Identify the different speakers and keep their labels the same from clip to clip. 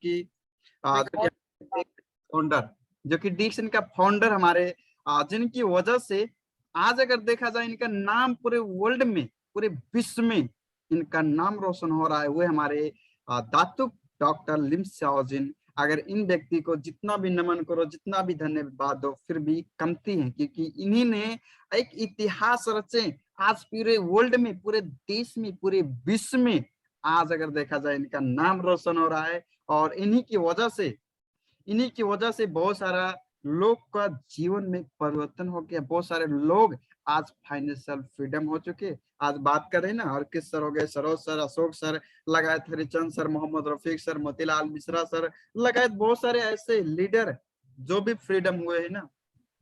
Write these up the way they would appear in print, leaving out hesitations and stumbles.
Speaker 1: कि फाउंडर, जो कि डिक्सन का फाउंडर हमारे, जिनकी वजह से आज अगर देखा जाए इनका नाम पूरे वर्ल्ड में, पूरे विश्व में इनका नाम रोशन हो रहा है, वो हमारे दातुक डॉक्टर लिम शाओजिन। अगर इन व्यक्ति को जितना भी नमन करो, जितना भी धन्यवाद दो, फिर भी कमती है, क्योंकि इन्हीं ने एक इतिहास रचे। आज पूरे वर्ल्ड में, पूरे देश में, पूरे विश्व में आज अगर देखा जाए इनका नाम रोशन हो रहा है। और इन्हीं की वजह से बहुत सारा लोग का जीवन में परिवर्तन हो गया। बहुत सारे लोग आज फाइनेंशियल फ्रीडम हो चुके। आज बात करें ना, और किस सर हो गए, सरोज सर, अशोक सर, लगायत Harichand sir, Mohammad Rafiq sir, Motilal Mishra sir, लगायत बहुत सारे ऐसे लीडर जो भी फ्रीडम हुए हैं ना,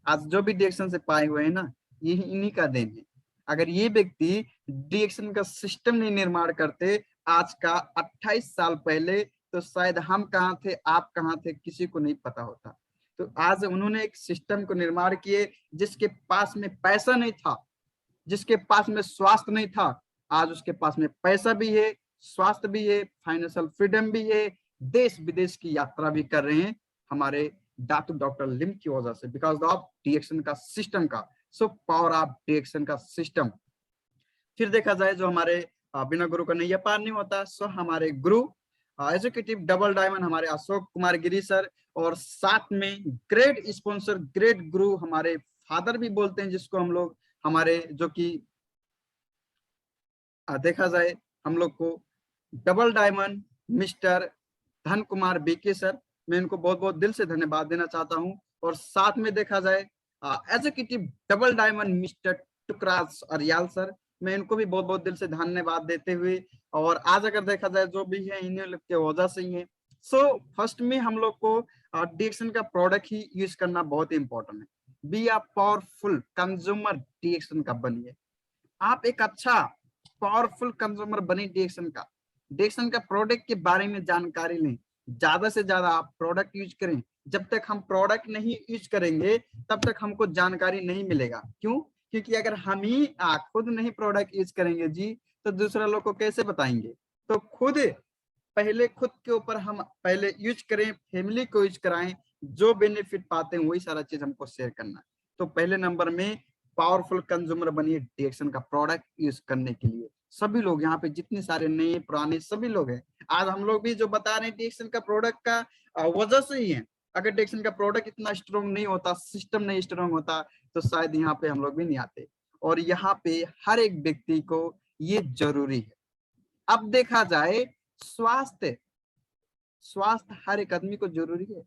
Speaker 1: आज जो भी डिएक्शन से पाए हुए हैं ना, ये इन्हीं का देन है। अगर ये व्यक्ति डिएक्शन का सिस्टम नहीं निर्माण करते आज का 28 साल पहले, तो शायद हम कहाँ थे, आप कहाँ थे, किसी को नहीं पता होता। तो आज उन्होंने एक सिस्टम को निर्माण किए, जिसके पास में पैसा नहीं था, जिसके पास में स्वास्थ्य नहीं था, आज उसके पास में पैसा भी है, स्वास्थ्य भी है, फाइनेंशियल फ्रीडम भी है, देश विदेश की यात्रा भी कर रहे हैं हमारे डॉक्टर लिम की वजह से, बिकॉज ऑफ डिएक्शन का सिस्टम का। सो पावर ऑफ डिएक्शन का सिस्टम। फिर देखा जाए जो हमारे बिना गुरु का नैया पार नहीं होता। सो हमारे गुरु एजुकेटिव डबल डायमंड हमारे अशोक कुमार गिरी सर, और साथ में ग्रेट स्पॉन्सर, ग्रेट गुरु, हमारे फादर भी बोलते हैं जिसको हम लोग, हमारे जो कि देखा जाए हम लोग को double diamond mister Dhan Kumar BK sir, मैं इनको बहुत बहुत दिल से धन्यवाद देना चाहता हूं। और साथ में देखा जाए educative double diamond mister Tukraj Ariyal sir, मैं इनको भी बहुत बहुत दिल से धन्यवाद देते हुए, और आज अगर देखा जाए जो भी है इन्हीं लोग के वजह से ही है। सो फर्स्ट में हम लोग को डिएक्शन का प्रोडक्ट ही यूज करना बहुत इंपॉर्टेंट है। बी आ पावरफुल कंज्यूमर डिएक्शन का बनिए। आप एक अच्छा पावरफुल कंज्यूमर बने डिएक्शन का प्रोडक्ट के बारे में जानकारी लें, ज्यादा से ज्यादा आप प्रोडक्ट यूज करें। जब तक हम प्रोडक्ट नहीं यूज करेंगे तब तक हमको जानकारी नहीं मिलेगा। क्यों? क्योंकि अगर हम ही खुद नहीं प्रोडक्ट यूज करेंगे जी, तो दूसरा लोग को कैसे बताएंगे? तो खुद पहले खुद के ऊपर हम पहले यूज करें, फैमिली को यूज कराएं, जो बेनिफिट पाते हैं वही सारा चीज हमको शेयर करना है। तो पहले नंबर में पावरफुल कंज्यूमर बनिए डिएक्शन का प्रोडक्ट यूज करने के लिए। सभी लोग यहाँ पे जितने सारे नए पुराने सभी लोग हैं, आज हम लोग भी जो बता रहे हैं डिएक्शन का प्रोडक्ट का वजह से ही है। अगर डिएक्शन का प्रोडक्ट इतना स्ट्रॉन्ग नहीं होता, सिस्टम नहीं स्ट्रॉन्ग होता, तो शायद यहाँ पे हम लोग भी नहीं आते। और यहाँ पे हर एक व्यक्ति को ये जरूरी है। अब देखा जाए स्वास्थ्य हर एक आदमी को जरूरी है,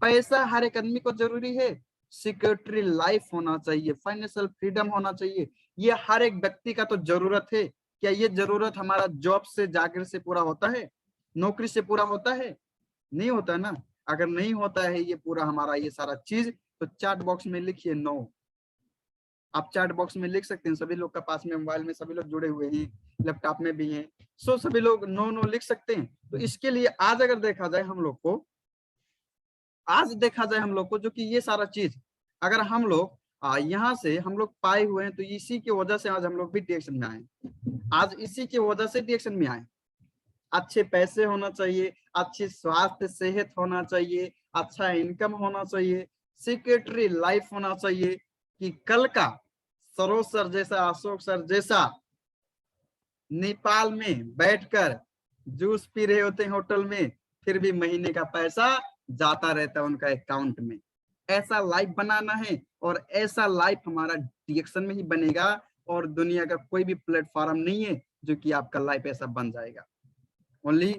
Speaker 1: पैसा हर एक आदमी को जरूरी है, सिक्योरिटी लाइफ होना चाहिए, फाइनेंशियल फ्रीडम होना चाहिए, ये हर एक व्यक्ति का तो जरूरत है। क्या ये जरूरत हमारा जॉब से जाकर से पूरा होता है, नौकरी से पूरा होता है? नहीं होता ना। अगर नहीं होता है ये पूरा हमारा ये सारा चीज, तो चैट बॉक्स में लिखिए नो। आप चैट बॉक्स में लिख सकते हैं, सभी लोग का पास में मोबाइल में सभी लोग जुड़े हुए हैं, लैपटॉप में भी हैं। सो सभी लोग नो नो लिख सकते हैं। तो इसके लिए आज अगर देखा जाए हम लोग को, जो कि ये सारा चीज अगर हम लोग यहाँ से हम लोग पाए हुए हैं, तो इसी की वजह से आज हम लोग भी डिएक्शन में आए। आज इसी की वजह से डिएक्शन में आए। अच्छे पैसे होना चाहिए, अच्छी स्वास्थ्य सेहत होना चाहिए, अच्छा इनकम होना चाहिए, सिक्योरिटी लाइफ होना चाहिए, कि कल का सरोज सर जैसा, अशोक सर जैसा नेपाल में बैठकर जूस पी रहे होते हैं होटल में, फिर भी महीने का पैसा जाता रहता है उनका अकाउंट में। ऐसा लाइफ बनाना है, और ऐसा लाइफ हमारा डिएक्शन में ही बनेगा, और दुनिया का कोई भी प्लेटफॉर्म नहीं है जो कि आपका लाइफ ऐसा बन जाएगा। ओनली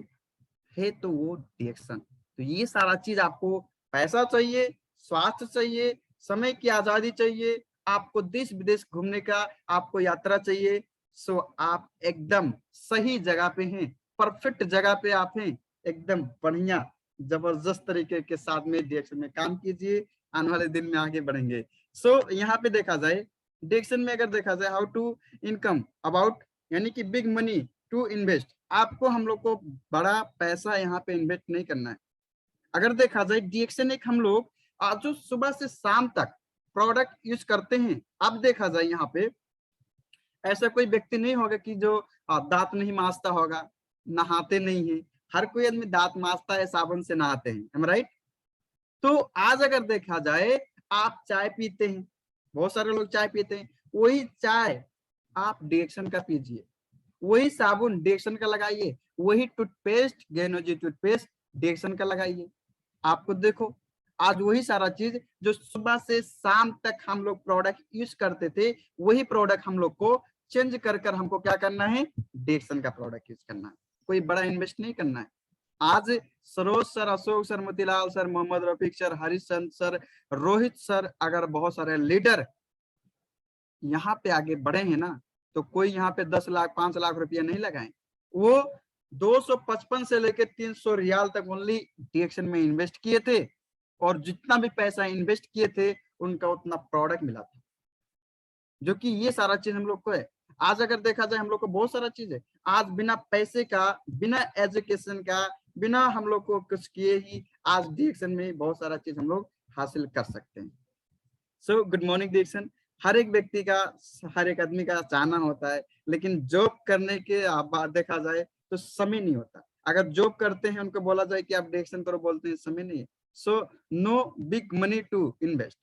Speaker 1: है तो वो डिएक्शन। तो ये सारा चीज आपको, पैसा चाहिए, स्वास्थ्य चाहिए, समय की आजादी चाहिए, आपको देश विदेश घूमने का आपको यात्रा चाहिए। सो आप एकदम सही जगह पे हैं, परफेक्ट जगह पे आप हैं, एकदम बढ़िया जबरदस्त तरीके के साथ में डिएक्शन में काम कीजिए, आने वाले दिन में आगे बढ़ेंगे। सो यहाँ पे देखा जाए डिएक्शन में अगर देखा जाए हाउ टू इनकम अबाउट, यानी कि बिग मनी टू इन्वेस्ट। आपको हम लोग को बड़ा पैसा यहाँ पे इन्वेस्ट नहीं करना है। अगर देखा जाए डिएक्शन एक हम लोग आज जो सुबह से शाम तक प्रोडक्ट यूज करते हैं। अब देखा जाए यहाँ पे ऐसा कोई व्यक्ति नहीं होगा कि जो दांत नहीं मांजता होगा, नहाते नहीं है, हर कोई आदमी दांत मांजता है, साबुन से नहाते हैं, हम राइट। तो आज अगर देखा जाए, आप चाय पीते हैं, बहुत सारे लोग चाय पीते हैं, वही चाय आप डिएक्शन का पीजिए, वही साबुन डिएक्शन का लगाइए, वही टूथपेस्ट गेनोजी टूथपेस्ट डिएक्शन का लगाइए। आपको देखो आज वही सारा चीज जो सुबह से शाम तक हम लोग प्रोडक्ट यूज करते थे, वही प्रोडक्ट हम लोग को चेंज कर कर हमको क्या करना है, डिएक्शन का प्रोडक्ट यूज करना है। कोई बड़ा इन्वेस्ट नहीं करना है। आज Saroj sir, Ashok sir, Motilal sir, Mohammad Rafiq sir, Harishchandra sir, Rohit sir, अगर बहुत सारे लीडर यहाँ पे आगे बढ़े हैं ना, तो कोई यहाँ पे 10 लाख 5 लाख रुपया नहीं लगाए, वो 255 से लेकर 300 रियाल तक ओनली डिएक्शन में इन्वेस्ट किए थे, और जितना भी पैसा इन्वेस्ट किए थे उनका उतना प्रोडक्ट मिला था। जो कि ये सारा चीज हम लोग को है। आज अगर देखा जाए हम लोग को बहुत सारा चीज है, आज बिना पैसे का, बिना एजुकेशन का, बिना हम लोग को कुछ किए ही आज डिएक्शन में बहुत सारा चीज हम लोग हासिल कर सकते हैं। So good morning डिएक्शन। हर एक व्यक्ति का, हर एक आदमी का चाहना होता है, लेकिन जॉब करने के बाद देखा जाए तो समय नहीं होता। अगर जॉब करते हैं उनको बोला जाए कि आप डिएक्शन करो, बोलते हैं समय नहीं है। So no big money to invest.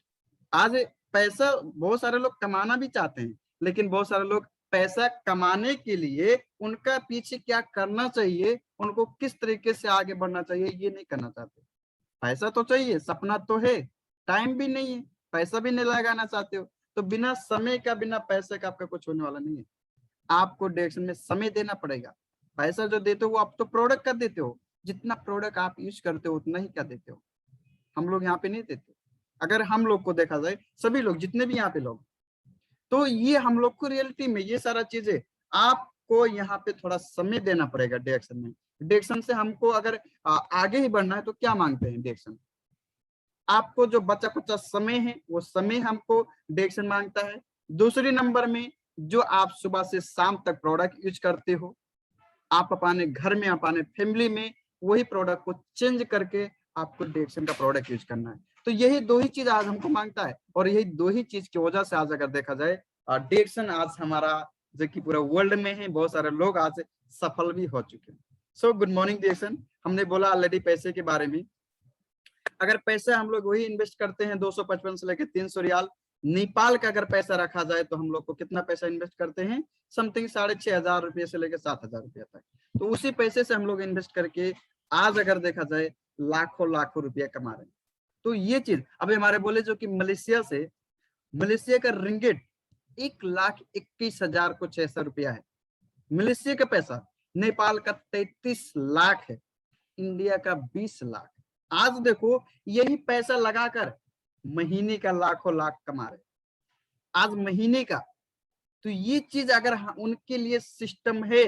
Speaker 1: आज पैसा बहुत सारे लोग कमाना भी चाहते हैं, लेकिन बहुत सारे लोग पैसा कमाने के लिए उनका पीछे क्या करना चाहिए, उनको किस तरीके से आगे बढ़ना चाहिए, ये नहीं करना चाहते। पैसा तो चाहिए, सपना तो है, टाइम भी नहीं है, पैसा भी नहीं लगाना चाहते हो, तो बिना समय का, बिना पैसे का आपका कुछ होने वाला नहीं है। आपको डिएक्शन में समय देना पड़ेगा। पैसा जो देते हो वो आप तो प्रोडक्ट का देते हो, जितना प्रोडक्ट आप यूज करते हो उतना ही क्या देते हो, हम लोग यहाँ पे नहीं देते। अगर हम लोग को देखा जाए, सभी लोग जितने भी यहाँ पे लोग, तो ये हम लोग को रियलिटी में ये सारा चीजें आपको यहाँ पे थोड़ा समय देना पड़ेगा डिएक्शन में। डिएक्शन से हमको अगर आगे ही बढ़ना है तो क्या मांगते हैं डिएक्शन, आपको जो बचा कुचा समय है वो समय हमको डिएक्शन मांगता है। दूसरी नंबर में जो आप सुबह से शाम तक प्रोडक्ट यूज करते हो, आप अपने घर में, अपने फैमिली में वही प्रोडक्ट को चेंज करके आपको डिएक्शन का प्रोडक्ट यूज करना है। तो यही दो ही चीज आज हमको मांगता है, और यही दो ही चीज की वजह से आज अगर देखा जाए डिएक्शन आज हमारा जो कि पूरा वर्ल्ड में है, बहुत सारे लोग आज सफल भी हो चुके हैं। So good morning Direction. हमने बोला ऑलरेडी पैसे के बारे में। अगर पैसे हम लोग वही इन्वेस्ट करते हैं 255 से लेकर 300 रियाल, नेपाल का अगर पैसा रखा जाए तो हम लोग को कितना पैसा इन्वेस्ट करते हैं, समथिंग 6,500 रुपये से लेकर 7,000 रुपया तक। तो उसी पैसे से हम लोग इन्वेस्ट करके आज अगर देखा जाए लाखों लाखों रुपया कमा रहे हैं। तो ये चीज अभी हमारे बोले जो कि मलेशिया का रिंगिट 1,21,000 कुछ ऐसा रुपया है, मलेशिया का पैसा। नेपाल का 33 लाख है, इंडिया का 20 लाख। आज देखो यही पैसा लगाकर महीने का लाखों लाख कमा रहे, आज महीने का। तो ये चीज अगर उनके लिए सिस्टम है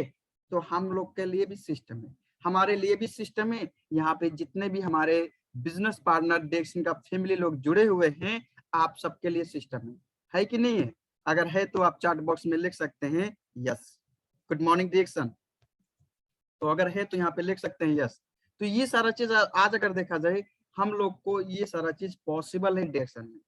Speaker 1: तो हम लोग के लिए भी सिस्टम है, हमारे लिए भी सिस्टम है। यहाँ पे जितने भी हमारे बिजनेस पार्टनर डिएक्शन का फैमिली लोग जुड़े हुए हैं, आप सबके लिए सिस्टम है कि नहीं है? अगर है तो आप चैट बॉक्स में लिख सकते हैं यस, गुड मॉर्निंग डिएक्शन। तो अगर है तो यहाँ पे लिख सकते हैं यस। तो ये सारा चीज आज अगर देखा जाए हम लोग को ये सारा चीज पॉसिबल है डिएक्शन में।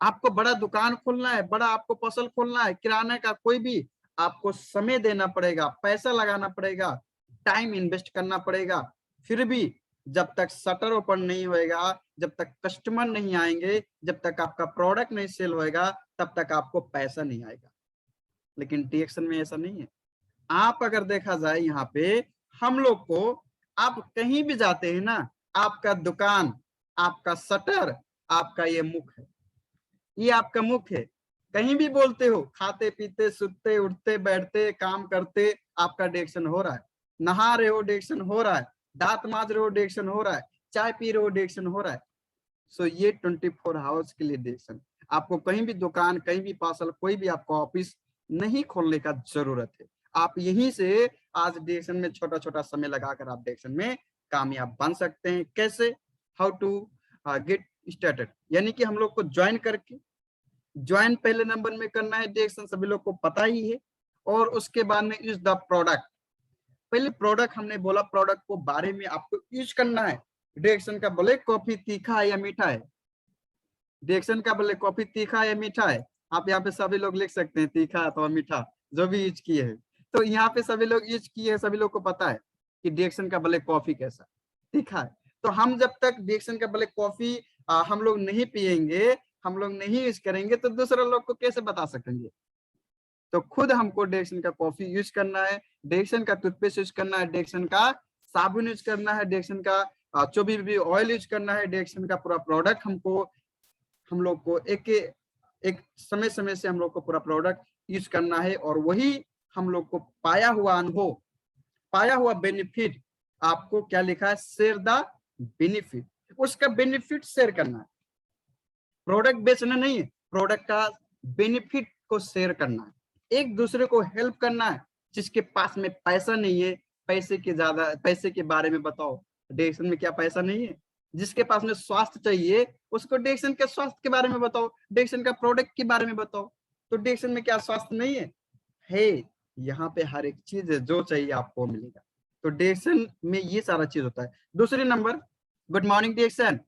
Speaker 1: आपको बड़ा दुकान खोलना है, बड़ा आपको फसल खोलना है, किराने का कोई भी, आपको समय देना पड़ेगा, पैसा लगाना पड़ेगा, टाइम इन्वेस्ट करना पड़ेगा। फिर भी जब तक शटर ओपन नहीं होएगा, जब तक कस्टमर नहीं आएंगे, जब तक आपका प्रोडक्ट नहीं सेल होएगा, तब तक आपको पैसा नहीं आएगा। लेकिन डिएक्शन में ऐसा नहीं है। आप अगर देखा जाए यहाँ पे हम लोग को, आप कहीं भी जाते हैं ना, आपका दुकान, आपका शटर, आपका ये मुख है, ये आपका मुख है। कहीं भी बोलते हो, खाते पीते सुतते उठते बैठते काम करते आपका डिएक्शन हो रहा है, नहा रहे हो डिएक्शन हो रहा है, दांत मांज रहे हो डिएक्शन हो रहा है, चाय पी रहे हो डिएक्शन हो रहा है। सो ये 24 आवर्स के लिए डिएक्शन। आपको कहीं भी दुकान, कहीं भी पार्सल, कोई भी आपको ऑफिस नहीं खोलने का जरूरत है। आप यहीं से आज डिएक्शन में छोटा छोटा समय लगाकर आप डिएक्शन में कामयाब बन सकते हैं। कैसे? हाउ टू गेट स्टार्टेड, यानी कि हम लोग को ज्वाइन करके, ज्वाइन पहले नंबर में करना है डिएक्शन, सभी लोग को पता ही है। और उसके बाद में यूज द प्रोडक्ट। पहले प्रोडक्ट हमने बोला, प्रोडक्ट को बारे में आपको यूज करना है। डिएक्शन का बोले कॉफी तीखा है या मीठा है, डिएक्शन का बोले कॉफी तीखा है या मीठा है। आप यहाँ पे सभी लोग लिख सकते हैं तीखा अथवा मीठा, जो भी यूज किए हैं। तो यहाँ पे सभी लोग यूज किए हैं, सभी लोग को पता है। कि डिएक्शन का ब्लैक कॉफी कैसा दिखा है। तो हम जब तक डिएक्शन का ब्लैक कॉफी हम लोग नहीं पिएंगे, हम लोग नहीं यूज करेंगे, तो दूसरे लोग को कैसे बता सकेंगे। तो खुद हमको डिएक्शन का कॉफी यूज करना है, डिएक्शन का टूथपेस्ट यूज करना है, डिएक्शन का साबुन यूज करना है, डिएक्शन का जो भी ऑयल यूज करना है, डिएक्शन का पूरा प्रोडक्ट हम लोग को एक समय समय से हम लोग को पूरा प्रोडक्ट यूज करना है। और वही हम लोग को पाया हुआ अनुभव, पाया हुआ बेनिफिट, आपको क्या लिखा है, शेयर द बेनिफिट, उसका बेनिफिट शेयर करना है। प्रोडक्ट बेचना नहीं है, प्रोडक्ट का बेनिफिट को शेयर करना है, एक दूसरे को हेल्प करना है। जिसके पास में पैसा नहीं है, पैसे के बारे में बताओ, डिएक्शन में क्या पैसा नहीं है। जिसके पास में स्वास्थ्य चाहिए, उसको डिएक्शन के स्वास्थ्य के बारे में बताओ, डिएक्शन का प्रोडक्ट के बारे में बताओ। तो डिएक्शन में क्या स्वास्थ्य नहीं है, यहाँ पे हर एक चीज है, जो चाहिए आपको मिलेगा। तो डिएक्शन में ये सारा चीज होता है। दूसरी नंबर, गुड मॉर्निंग डिएक्शन।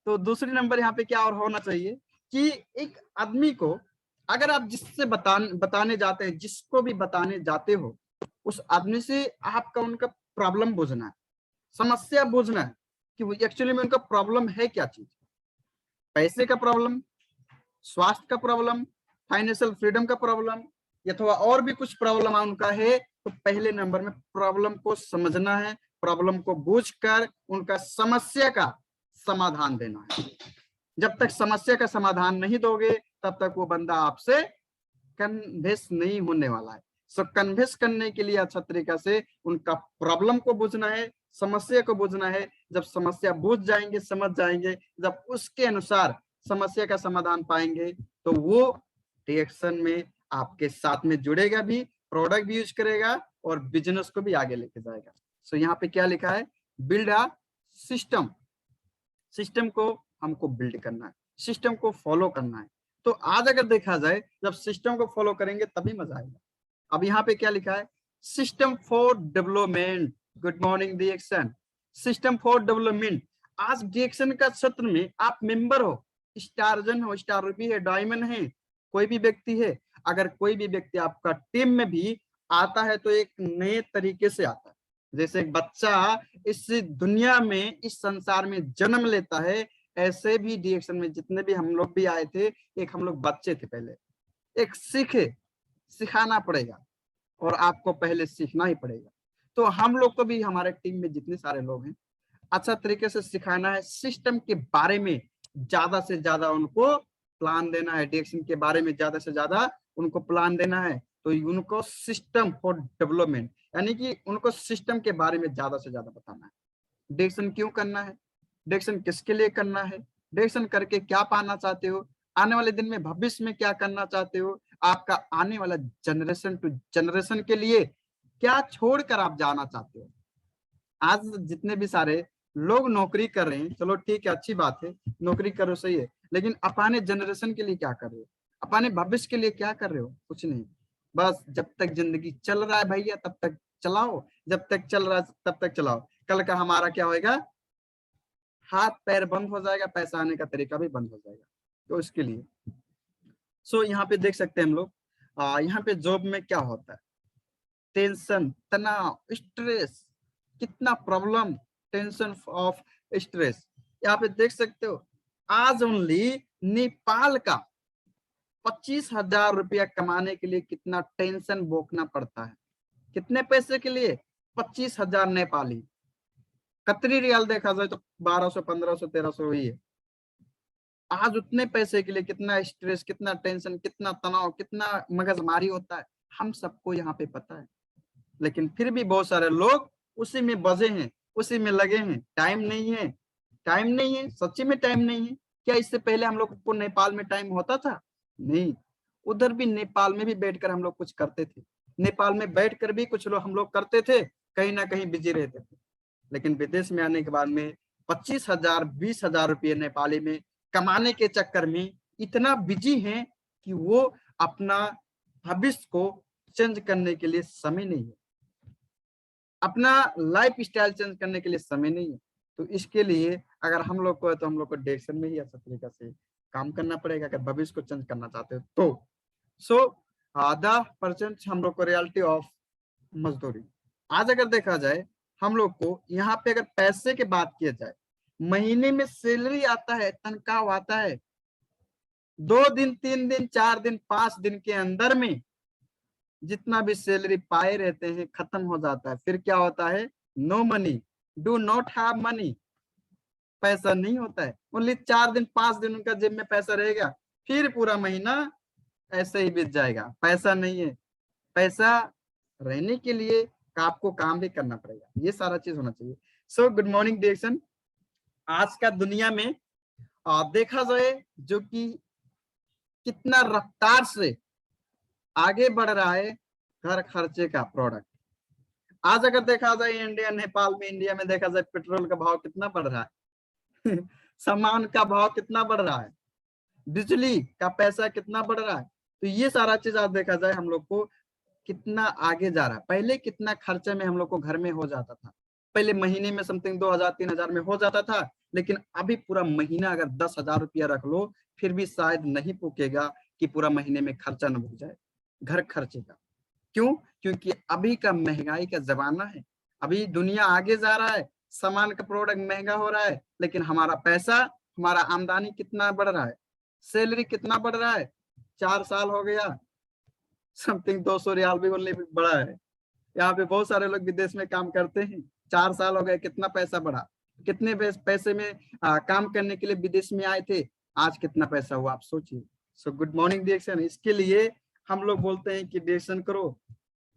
Speaker 1: तो दूसरी नंबर यहाँ पे क्या और होना चाहिए कि एक आदमी को अगर आप जिससे बताने जाते हैं, जिसको भी बताने जाते हो, उस आदमी से आपका उनका प्रॉब्लम बुझना है, समस्या बुझना है कि वो एक्चुअली में उनका प्रॉब्लम है क्या चीज। पैसे का प्रॉब्लम, स्वास्थ्य का प्रॉब्लम, फाइनेंशियल फ्रीडम का प्रॉब्लम, या थोड़ा और भी कुछ प्रॉब्लम उनका है। तो पहले नंबर में प्रॉब्लम को समझना है, प्रॉब्लम को बूझकर उनका समस्या का समाधान देना है। जब तक समस्या का समाधान नहीं दोगे, तब तक वो बंदा आपसे कन्विंस नहीं होने वाला है। सो कन्विंस करने के लिए अच्छा तरीका से उनका प्रॉब्लम को बुझना है, समस्या को बुझना है। जब समस्या बुझ जाएंगे, समझ जाएंगे, जब उसके अनुसार समस्या का समाधान पाएंगे, तो वो डिएक्शन में आपके साथ में जुड़ेगा भी, प्रोडक्ट भी यूज करेगा और बिजनेस को भी आगे लेके जाएगा। सो यहाँ पे क्या लिखा है, बिल्ड अ सिस्टम। सिस्टम को हमको बिल्ड करना है, सिस्टम को फॉलो करना है। तो आज अगर देखा जाए, जब सिस्टम को फॉलो करेंगे तभी मजा आएगा। अब यहाँ पे क्या लिखा है, system for development. Good morning Direction, system for development. आज डिएक्शन का क्षेत्र में आप मेंबर हो, स्टारजन हो, स्टार रूपी है, डायमंड है, कोई भी व्यक्ति है। अगर कोई भी व्यक्ति आपका टीम में भी आता है तो एक नए तरीके से आता है। जैसे एक बच्चा इस दुनिया में, इस संसार में जन्म लेता है, ऐसे भी डिएक्शन में जितने भी हम लोग भी आए थे, एक हम लोग बच्चे थे पहले, एक सिखाना पड़ेगा और आपको पहले सीखना ही पड़ेगा। तो हम लोग को भी, हमारे टीम में जितने सारे लोग हैं, अच्छा तरीके से सिखाना है, सिस्टम के बारे में ज्यादा से ज्यादा उनको प्लान देना है, डिएक्शन के बारे में ज्यादा से ज्यादा उनको प्लान देना है। तो उनको सिस्टम फॉर डेवलपमेंट, यानी कि उनको सिस्टम के बारे में ज्यादा से ज्यादा बताना है। डिएक्शन क्यों करना है, डिएक्शन किसके लिए करना है, डिएक्शन करके क्या पाना चाहते हो, आने वाले दिन में भविष्य में क्या करना चाहते हो, आपका आने वाला जनरेशन टू जनरेशन के लिए क्या छोड़कर आप जाना चाहते हो। आज जितने भी सारे लोग नौकरी कर रहे हैं, चलो ठीक है, अच्छी बात है, नौकरी करो, सही है, लेकिन अपने जनरेशन के लिए क्या कर रहे हो, अपने भविष्य के लिए क्या कर रहे हो, कुछ नहीं। बस जब तक जिंदगी चल रहा है भैया, तब तक चलाओ, जब तक चल रहा है तब तक चलाओ। कल का हमारा क्या होएगा, हाथ पैर बंद हो जाएगा, पैसा आने का तरीका भी बंद हो जाएगा। तो इसके लिए सो यहाँ पे देख सकते हैं हम लोग, यहाँ पे जॉब में क्या होता है, टेंशन, तनाव, स्ट्रेस, कितना प्रॉब्लम, टेंशन ऑफ स्ट्रेस। यहाँ पे देख सकते हो, आज ओनली नेपाल का 25,000 रुपया कमाने के लिए कितना टेंशन भोगना पड़ता है। कितने पैसे के लिए, 25,000 नेपाली। कतरी रियाल देखा जाए तो 1200, 1500, 1300 हुई है। आज उतने पैसे के लिए कितना स्ट्रेस, कितना टेंशन, कितना तनाव, कितना मगजमारी होता है, हम सबको यहाँ पे पता है। लेकिन फिर भी बहुत सारे लोग उसी में बजे हैं, उसी में लगे हैं। टाइम नहीं है, टाइम नहीं है, सच्ची में टाइम नहीं है। क्या इससे पहले हम लोग को नेपाल में टाइम होता था? नहीं। उधर भी नेपाल में भी बैठकर हम लोग कुछ करते थे, नेपाल में बैठकर भी कुछ लोग हम लोग करते थे, कहीं ना कहीं बिजी रहते थे। लेकिन विदेश में आने के बाद में 25,000, 20,000 रुपये नेपाली में कमाने के चक्कर में इतना बिजी हैं कि वो अपना भविष्य को चेंज करने के लिए समय नहीं है, अपना लाइफ स्टाइल चेंज करने के लिए समय नहीं है। तो इसके लिए अगर हम लोग को है, तो हम लोग को डायरेक्शन में ही अच्छा तरीका से काम करना पड़ेगा, अगर भविष्य को चेंज करना चाहते हो तो। सो आधा परसेंट हम लोग को रियलिटी ऑफ मजदूरी। आज अगर देखा जाए, हम लोग को यहाँ पे अगर पैसे की बात किया जाए, महीने में सैलरी आता है, तनख्वाह आता है, 2 दिन 3 दिन 4 दिन 5 दिन के अंदर में जितना भी सैलरी पाए रहते हैं खत्म हो जाता है। फिर क्या होता है? No money, do not have money, पैसा नहीं होता है। ओनली 4 दिन 5 दिन उनका जेब में पैसा रहेगा, फिर पूरा महीना ऐसे ही बीत जाएगा, पैसा नहीं है। पैसा रहने के लिए आपको काम भी करना पड़ेगा, ये सारा चीज होना चाहिए। सो गुड मॉर्निंग डिरेक्शन। आज का दुनिया में देखा जाए जो कि कितना रफ्तार से आगे बढ़ रहा है घर खर्चे का प्रोडक्ट। आज अगर देखा जाए इंडिया नेपाल में, इंडिया में देखा जाए पेट्रोल का भाव कितना बढ़ रहा है सामान का भाव कितना बढ़ रहा है, बिजली का पैसा कितना बढ़ रहा है। तो ये सारा चीज आज देखा जाए हम लोग को कितना आगे जा रहा है। पहले कितना खर्चे में हम लोग को घर में हो जाता था, पहले महीने में समथिंग 2000-3000 में हो जाता था, लेकिन अभी पूरा महीना अगर 10,000 रुपया रख लो फिर भी शायद नहीं पुकेगा कि पूरा महीने में खर्चा न हो जाए घर खर्चे का। क्यों? क्योंकि अभी का महंगाई का जमाना है, अभी दुनिया आगे जा रहा है, सामान का प्रोडक्ट महंगा हो रहा है, लेकिन हमारा पैसा, हमारा आमदनी कितना बढ़ रहा है, सैलरी कितना बढ़ रहा है। 4 साल हो गया, समथिंग 200 रियाल भी बोलने बढ़ा है। यहाँ पे बहुत सारे लोग विदेश में काम करते हैं, 4 साल हो गए, कितना पैसा बढ़ा, कितने पैसे में काम करने के लिए विदेश में आए थे, आज कितना पैसा हुआ आप सोचिए। सो गुड मॉर्निंग डिरेक्शन। इसके लिए हम लोग बोलते हैं कि डिरेक्शन करो,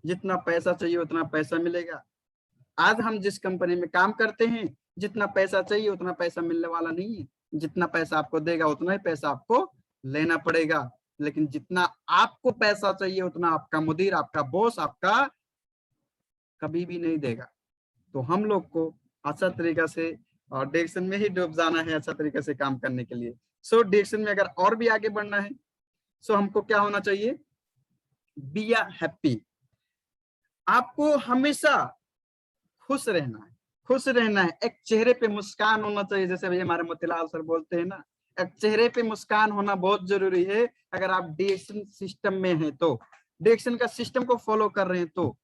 Speaker 1: जितना पैसा चाहिए उतना पैसा मिलेगा। आज हम जिस कंपनी में काम करते हैं, जितना पैसा चाहिए उतना पैसा मिलने वाला नहीं है, जितना पैसा आपको देगा उतना ही पैसा आपको लेना पड़ेगा। लेकिन जितना आपको पैसा चाहिए उतना आपका मुदीर, आपका बॉस आपका कभी भी नहीं देगा। तो हम लोग को अच्छा तरीका से और डिरेक्शन में ही डूब जाना है, अच्छा तरीके से काम करने के लिए। सो डिरेक्शन में अगर और भी आगे बढ़ना है, सो हमको क्या होना चाहिए? Be happy. आपको हमेशा खुश रहना है, खुश रहना है, एक चेहरे पे मुस्कान होना चाहिए। जैसे भैया हमारे मोतीलाल सर बोलते हैं ना, एक चेहरे पे मुस्कान होना बहुत जरूरी है। अगर आप डिरेक्शन सिस्टम में हैं तो, डिरेक्शन का सिस्टम को फॉलो कर रहे हैं तो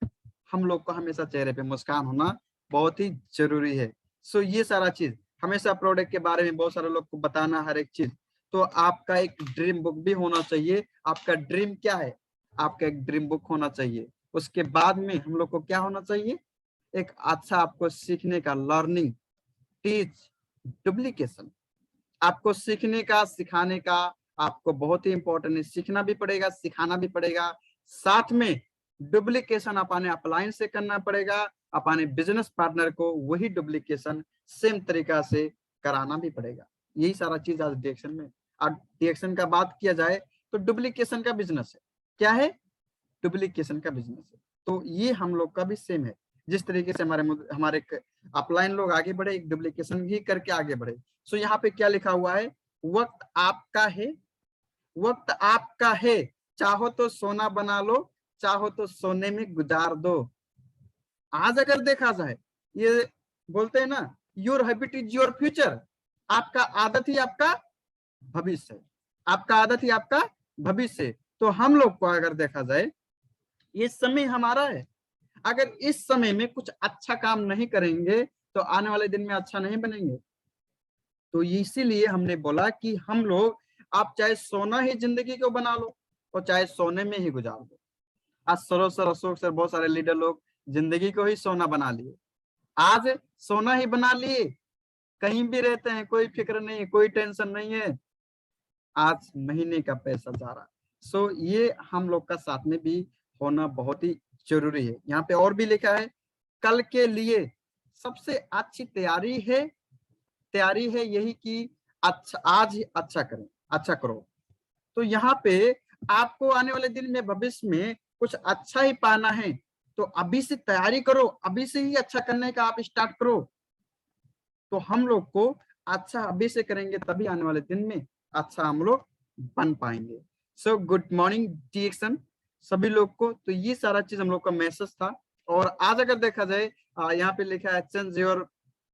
Speaker 1: हम लोग को हमेशा चेहरे पे मुस्कान होना बहुत ही जरूरी है। सो ये सारा चीज हमेशा प्रोडक्ट के बारे में बहुत सारे लोग को बताना, हर एक चीज। तो आपका एक ड्रीम बुक भी होना चाहिए। आपका ड्रीम क्या है? आपका एक ड्रीम बुक होना चाहिए। उसके बाद में हम लोग को क्या होना चाहिए? एक अच्छा आपको सीखने का लर्निंग, टीच, डुप्लीकेशन। आपको सीखने का, सिखाने का आपको बहुत ही इंपॉर्टेंट है। सीखना भी पड़ेगा, सिखाना भी पड़ेगा, साथ में डुप्लीकेशन अपने अपलाइन से करना पड़ेगा। अपने बिजनेस पार्टनर को वही डुप्लीकेशन सेम तरीका से कराना भी पड़ेगा। यही सारा चीज आज डिरेक्शन में। और डिरेक्शन का बात किया जाए तो डुप्लीकेशन का बिजनेस है। क्या है? डुप्लीकेशन का बिजनेस है। तो ये हम लोग का भी सेम है। जिस तरीके से हमारे अपलाइन लोग आगे बढ़े, एक डुप्लीकेशन भी करके आगे बढ़े। सो यहाँ पे क्या लिखा हुआ है? वक्त आपका है, वक्त आपका है, चाहो तो सोना बना लो, चाहो तो सोने में गुजार दो। आज अगर देखा जाए, ये बोलते हैं ना, your habit is your future. आपका आदत ही आपका भविष्य है, आपका आदत ही आपका भविष्य है। तो हम लोग को अगर देखा जाए, ये समय हमारा है। अगर इस समय में कुछ अच्छा काम नहीं करेंगे तो आने वाले दिन में अच्छा नहीं बनेंगे। तो इसीलिए हमने बोला कि हम लोग, आप चाहे सोना ही जिंदगी को बना लो और चाहे सोने में ही गुजार दो। आज सरोज सर, अशोक सर, बहुत सारे लीडर लोग जिंदगी को ही सोना बना लिए। आज सोना ही बना लिए, कहीं भी रहते हैं, कोई फिक्र नहीं, कोई टेंशन नहीं है, आज महीने का पैसा जा रहा है। सो ये हम लोग का साथ में भी होना बहुत ही जरूरी है। यहाँ पे और भी लिखा है, कल के लिए सबसे अच्छी तैयारी है यही कि अच्छा, आज ही अच्छा करें, अच्छा करो। तो यहाँ पे आपको आने वाले दिन में, भविष्य में कुछ अच्छा ही पाना है तो अभी से तैयारी करो, अभी से ही अच्छा करने का आप स्टार्ट करो। तो हम लोग को अच्छा अभी से करेंगे तभी आने वाले दिन में अच्छा हम लोग बन पाएंगे। सो गुड मॉर्निंग डिरेक्शन सभी लोग को। तो ये सारा चीज हम लोग का मैसेज था। और आज अगर देखा जाए, यहाँ पे लिखा है change your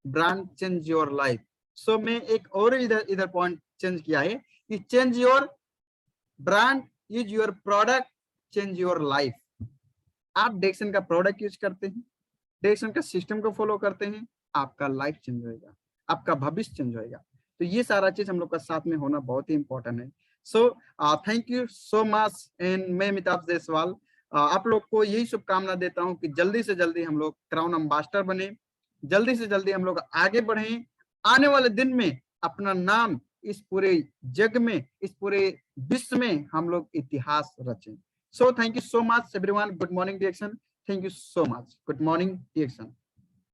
Speaker 1: brand, change your life. So मैं एक और इधर पॉइंट चेंज किया है कि change your brand is your product, change your life. आप डिरेक्शन का प्रोडक्ट यूज करते हैं, डायरेक्शन का सिस्टम को फॉलो करते हैं, आपका लाइफ चेंज होएगा, आपका भविष्य चेंज होएगा। तो ये सारा चीज हम लोग का साथ में होना बहुत ही इंपॉर्टेंट है। सो thank you so much and मैं अमिताभ जायसवाल आप लोग को यही शुभकामना देता हूं कि जल्दी से जल्दी हम लोग क्राउन अम्बेसडर बने, जल्दी से जल्दी हम लोग आगे बढ़ें, आने वाले दिन में अपना नाम इस पूरे जग में, इस पूरे विश्व में हम लोग इतिहास रचें। So thank you so much everyone. Good morning Direction. Thank you so much. Good morning direction.